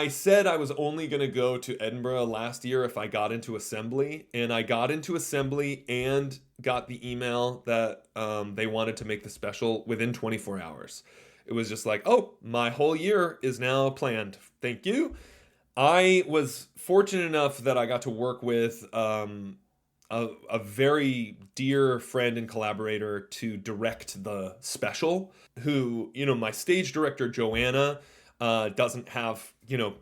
said I was only going to go to Edinburgh last year if I got into Assembly, and I got into Assembly and got the email that they wanted to make the special within 24 hours. It was just like, oh, my whole year is now planned. Thank you. I was fortunate enough that I got to work with a very dear friend and collaborator to direct the special, who, my stage director, Joanna, doesn't have,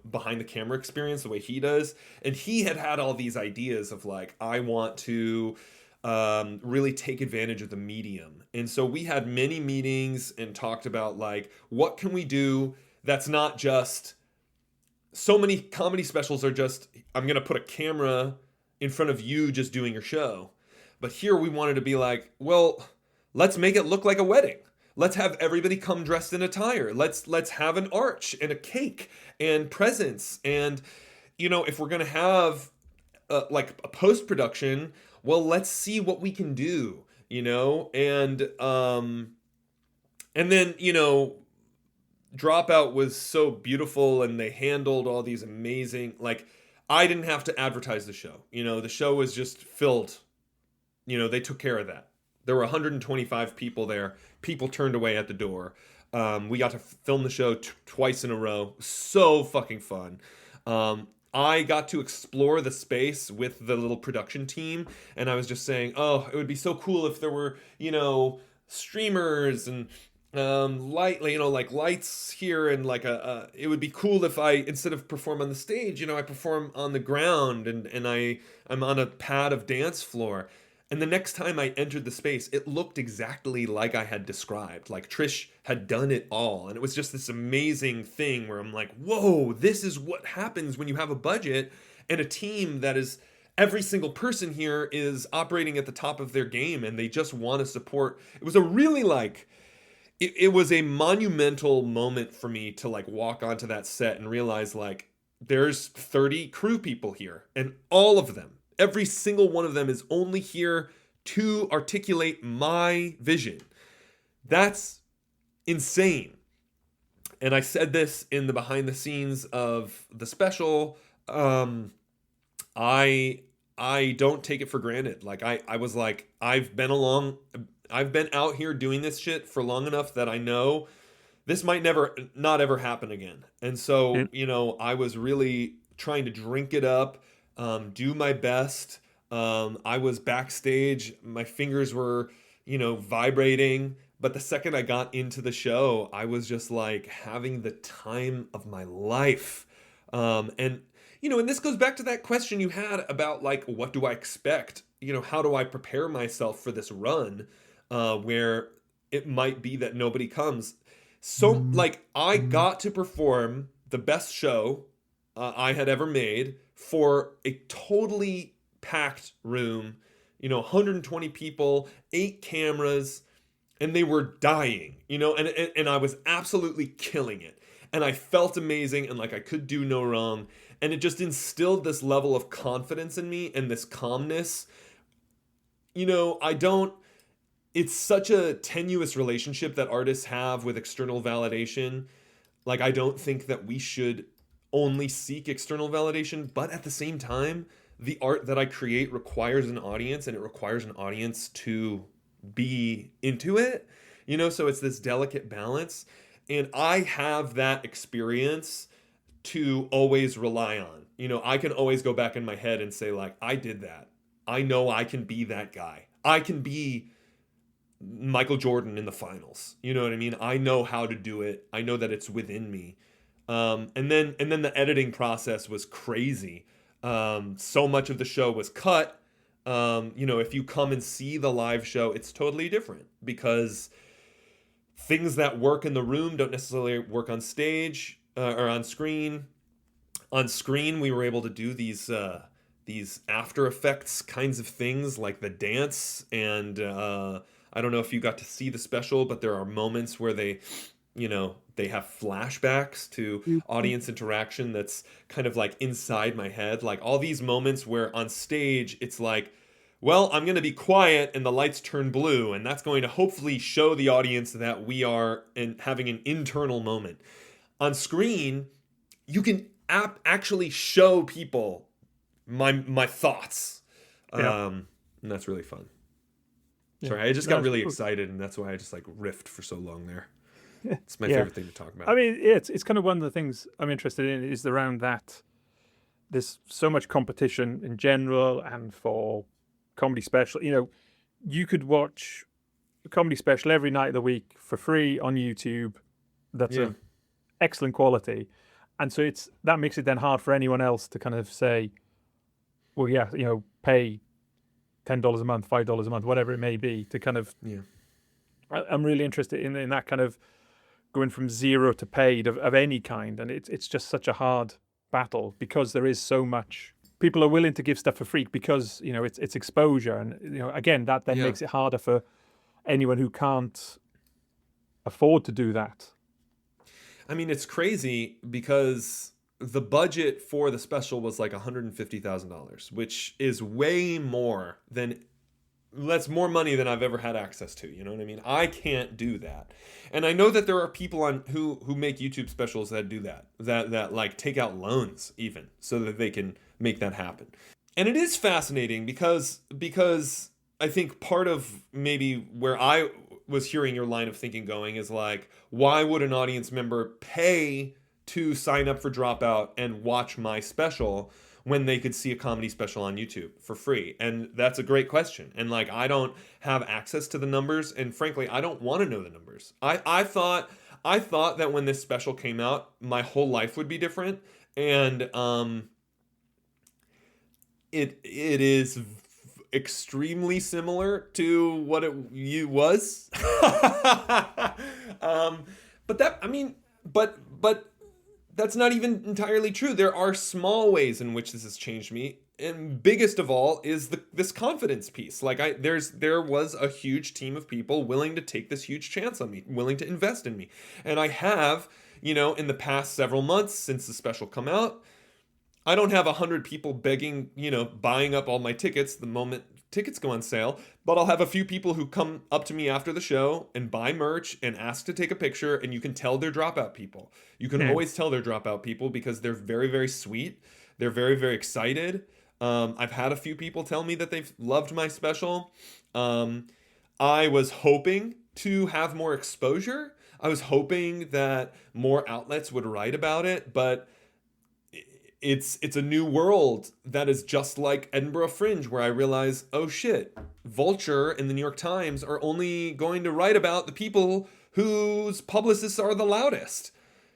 behind the camera experience the way he does. And he had all these ideas of like, I want to really take advantage of the medium. And so we had many meetings and talked about like, what can we do that's not just, so many comedy specials are just, I'm going to put a camera in front of you just doing your show. But here we wanted to be like, well, let's make it look like a wedding. Let's have everybody come dressed in attire. Let's have an arch and a cake and presents. And, if we're going to have like a post-production, well, let's see what we can do, and then, Dropout was so beautiful, and they handled all these amazing, like, I didn't have to advertise the show. The show was just filled. They took care of that. There were 125 people there. People turned away at the door. We got to film the show twice in a row. So fucking fun. I got to explore the space with the little production team, and I was just saying, oh, it would be so cool if there were, streamers and light, like lights here, and like it would be cool if I, instead of perform on the stage, I perform on the ground, and I'm on a pad of dance floor. And the next time I entered the space, it looked exactly like I had described. Like Trish had done it all. And it was just this amazing thing where I'm like, whoa, this is what happens when you have a budget and a team that is, every single person here is operating at the top of their game, and they just want to support. It was a really like, it was a monumental moment for me to like walk onto that set and realize like there's 30 crew people here, and all of them, every single one of them is only here to articulate my vision. That's insane. And I said this in the behind the scenes of the special. I don't take it for granted. Like I was like, I've been out here doing this shit for long enough that I know this might not ever happen again. And so, I was really trying to drink it up, do my best. I was backstage, my fingers were, vibrating. But the second I got into the show, I was just like having the time of my life. And this goes back to that question you had about like, what do I expect? How do I prepare myself for this run where it might be that nobody comes? So like I got to perform the best show I had ever made for a totally packed room, 120 people, 8 cameras, and they were dying, and I was absolutely killing it. And I felt amazing, and like I could do no wrong. And it just instilled this level of confidence in me and this calmness. It's such a tenuous relationship that artists have with external validation. Like, I don't think that we should only seek external validation, but at the same time, the art that I create requires an audience, and it requires an audience to be into it, so it's this delicate balance. And I have that experience to always rely on. I can always go back in my head and say like, I did that. I know I can be that guy. I can be Michael Jordan in the finals. You know what I mean? I know how to do it. I know that it's within me. And then the editing process was crazy. So much of the show was cut. If you come and see the live show, it's totally different because things that work in the room don't necessarily work on stage or on screen. On screen, we were able to do these After Effects kinds of things like the dance. And I don't know if you got to see the special, but there are moments where they, They have flashbacks to audience interaction that's kind of like inside my head. Like all these moments where on stage it's like, well, I'm going to be quiet and the lights turn blue, and that's going to hopefully show the audience that we are having an internal moment. On screen, you can actually show people my thoughts. And that's really fun. Sorry, I just got really excited, and that's why I just like riffed for so long there. It's my favorite thing to talk about. I mean, it's kind of one of the things I'm interested in is around that. There's so much competition in general, and for comedy special, you could watch a comedy special every night of the week for free on YouTube. That's of excellent quality, and so that makes it then hard for anyone else to kind of say, well, pay $10 a month, $5 a month, whatever it may be, to kind of. I'm really interested in that kind of going from zero to paid of any kind, and it's just such a hard battle because there is so much. People are willing to give stuff for free because it's exposure, and again that then makes it harder for anyone who can't afford to do that. I mean, it's crazy because the budget for the special was like $150,000, which is way more than. That's more money than I've ever had access to. You know what I mean? I can't do that. And I know that there are people who make YouTube specials that do that like take out loans even so that they can make that happen. And it is fascinating because I think part of maybe where I was hearing your line of thinking going is like, why would an audience member pay to sign up for Dropout and watch my special when they could see a comedy special on YouTube for free? And that's a great question. And like, I don't have access to the numbers, and frankly, I don't want to know the numbers. I thought that when this special came out, my whole life would be different. And it is extremely similar to what it was. But that's not even entirely true. There are small ways in which this has changed me, and biggest of all is this confidence piece. Like there was a huge team of people willing to take this huge chance on me, willing to invest in me, and I have, in the past several months since the special come out, I don't have 100 people begging, buying up all my tickets the moment tickets go on sale, but I'll have a few people who come up to me after the show and buy merch and ask to take a picture, and you can tell they're Dropout people. You can always tell they're Dropout people because they're very, very sweet. They're very, very excited. I've had a few people tell me that they've loved my special. I was hoping to have more exposure. I was hoping that more outlets would write about it, but it's a new world that is just like Edinburgh Fringe, where I realize, oh shit, Vulture and the New York Times are only going to write about the people whose publicists are the loudest.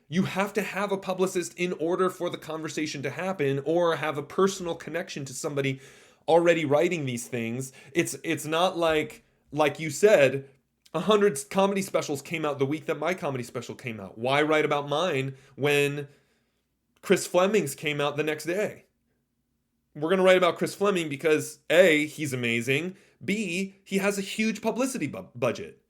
You have to have a publicist in order for the conversation to happen, or have a personal connection to somebody already writing these things. It's not like you said, 100 comedy specials came out the week that my comedy special came out. Why write about mine when Chris Fleming's came out the next day? We're going to write about Chris Fleming because A, he's amazing. B, he has a huge publicity budget.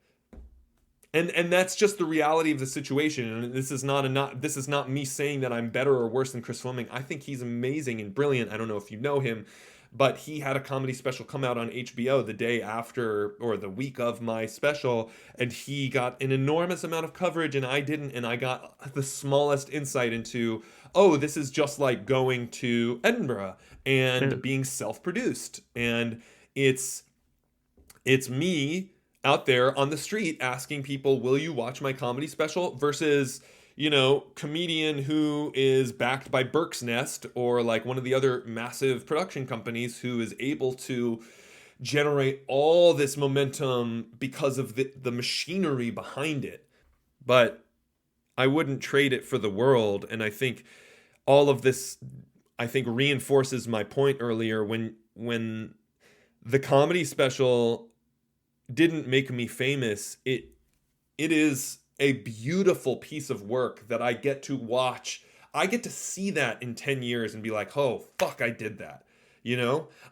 And that's just the reality of the situation. And this is not me saying that I'm better or worse than Chris Fleming. I think he's amazing and brilliant. I don't know if you know him, but he had a comedy special come out on HBO the day after or the week of my special, and he got an enormous amount of coverage and I didn't, and I got the smallest insight into, oh, this is just like going to Edinburgh and being self-produced. And it's me out there on the street asking people, will you watch my comedy special? Versus, comedian who is backed by Berk's Nest or like one of the other massive production companies who is able to generate all this momentum because of the machinery behind it. But I wouldn't trade it for the world. And I think all of this, reinforces my point earlier when the comedy special didn't make me famous. It is a beautiful piece of work that I get to watch. I get to see that in 10 years and be like, oh, fuck, I did that.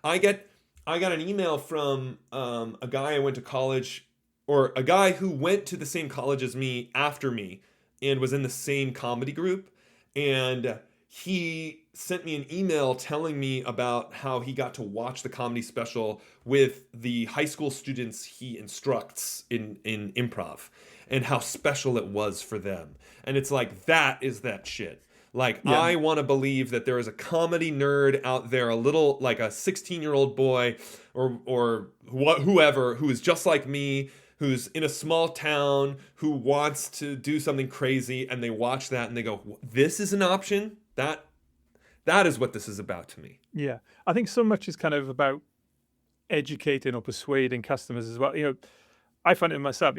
I got an email from a guy I went to college, or a guy who went to the same college as me after me, and was in the same comedy group, and he sent me an email telling me about how he got to watch the comedy special with the high school students he instructs in improv, and how special it was for them. And it's like, that is that shit. Like, Yeah. I want to believe that there is a comedy nerd out there, a little, like a 16-year-old boy or whoever, who is just like me, who's in a small town, who wants to do something crazy, and they watch that and they go, this is an option? That is what this is about to me. Yeah. I think so much is kind of about educating or persuading customers as well. I find it myself,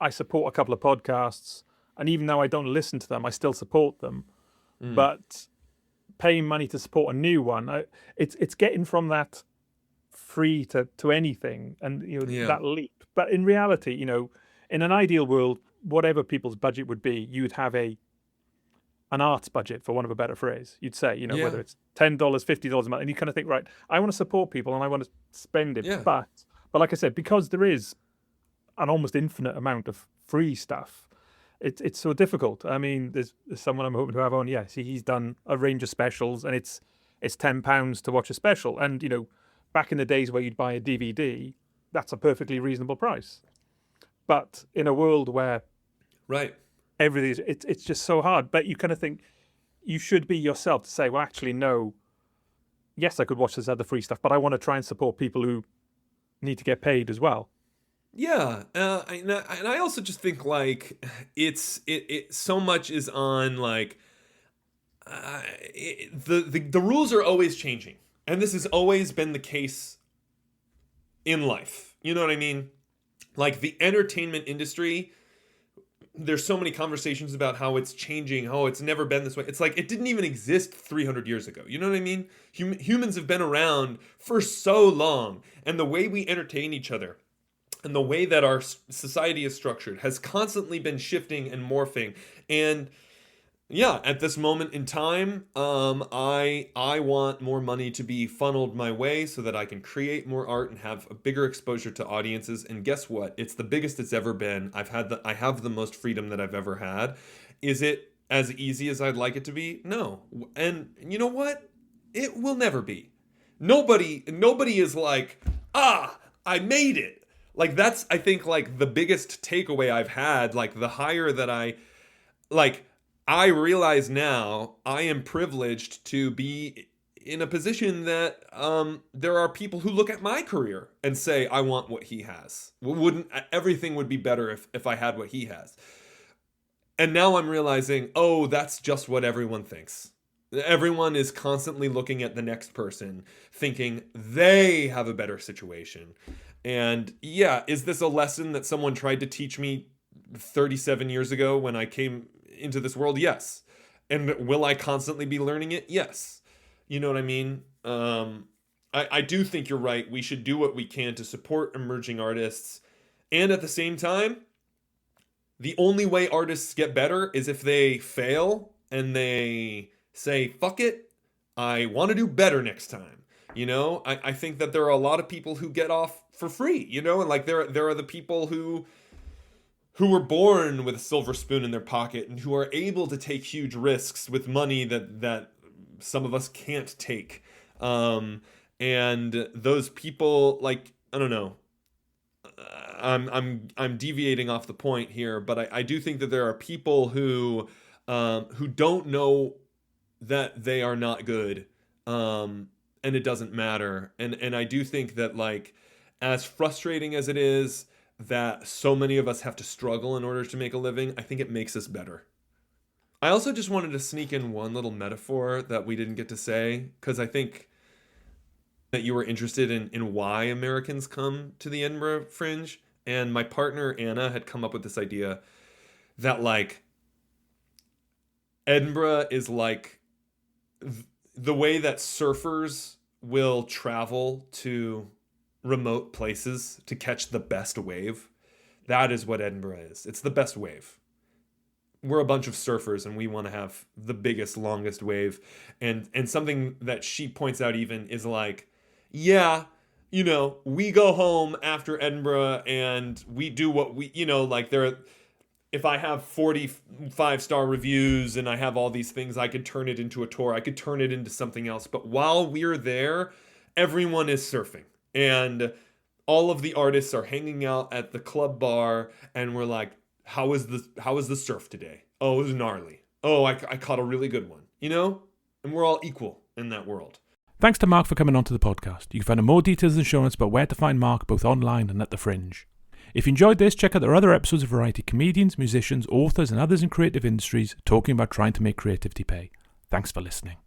I support a couple of podcasts, and even though I don't listen to them, I still support them. But paying money to support a new one, it's getting from that free to anything, and that leap. But in reality, in an ideal world, whatever people's budget would be, you'd have an arts budget, for want of a better phrase. You'd say, whether it's $10, $50 a month, and you kind of think, right, I want to support people and I want to spend it. Yeah. But like I said, because there is an almost infinite amount of free stuff, it's so difficult. I mean, there's someone I'm hoping to have on. Yes, he's done a range of specials, and it's £10 to watch a special. And back in the days where you'd buy a DVD, that's a perfectly reasonable price. But in a world where everything it's just so hard. But you kind of think you should be yourself to say, well, actually, no. Yes, I could watch this other free stuff, but I want to try and support people who need to get paid as well. Yeah, and I also just think like it so much is on like the rules are always changing, and this has always been the case in life. You know what I mean? Like the entertainment industry, there's so many conversations about how it's changing, how it's never been this way. It's like it didn't even exist 300 years ago. You know what I mean? Humans have been around for so long, and the way we entertain each other and the way that our society is structured has constantly been shifting and morphing. And yeah, at this moment in time, I want more money to be funneled my way so that I can create more art and have a bigger exposure to audiences. And guess what? It's the biggest it's ever been. I have the most freedom that I've ever had. Is it as easy as I'd like it to be? No. And you know what? It will never be. Nobody is like, I made it. Like, that's, I think, like, the biggest takeaway I've had, like, the higher that I realize now I am privileged to be in a position that there are people who look at my career and say, I want what he has. Everything would be better if I had what he has. And now I'm realizing, that's just what everyone thinks. Everyone is constantly looking at the next person, thinking they have a better situation. And yeah, is this a lesson that someone tried to teach me 37 years ago when I came into this world? Yes. And will I constantly be learning it? Yes. You know what I mean? I do think you're right. We should do what we can to support emerging artists. And at the same time, the only way artists get better is if they fail and they say, fuck it, I want to do better next time. I think that there are a lot of people who get off for free, and like there are the people who were born with a silver spoon in their pocket and who are able to take huge risks with money that some of us can't take. And those people, like, I don't know, I'm deviating off the point here, but I do think that there are people who don't know that they are not good. And it doesn't matter. And I do think that, like, as frustrating as it is that so many of us have to struggle in order to make a living, I think it makes us better. I also just wanted to sneak in one little metaphor that we didn't get to say, because I think that you were interested in why Americans come to the Edinburgh Fringe. And my partner, Anna, had come up with this idea that, like, Edinburgh is like the way that surfers will travel to remote places to catch the best wave. That is what Edinburgh is. It's the best wave. We're a bunch of surfers and we want to have the biggest, longest wave. And something that she points out even is like, yeah, we go home after Edinburgh and we do what we, like if I have 45-star reviews and I have all these things, I could turn it into a tour. I could turn it into something else. But while we're there, everyone is surfing. And all of the artists are hanging out at the club bar, and we're like, how is the surf today? Oh, it was gnarly. Oh, I caught a really good one, you know? And we're all equal in that world. Thanks to Mark for coming onto the podcast. You can find more details and show notes about where to find Mark both online and at the Fringe. If you enjoyed this, check out our other episodes of variety comedians, musicians, authors and others in creative industries talking about trying to make creativity pay. Thanks for listening.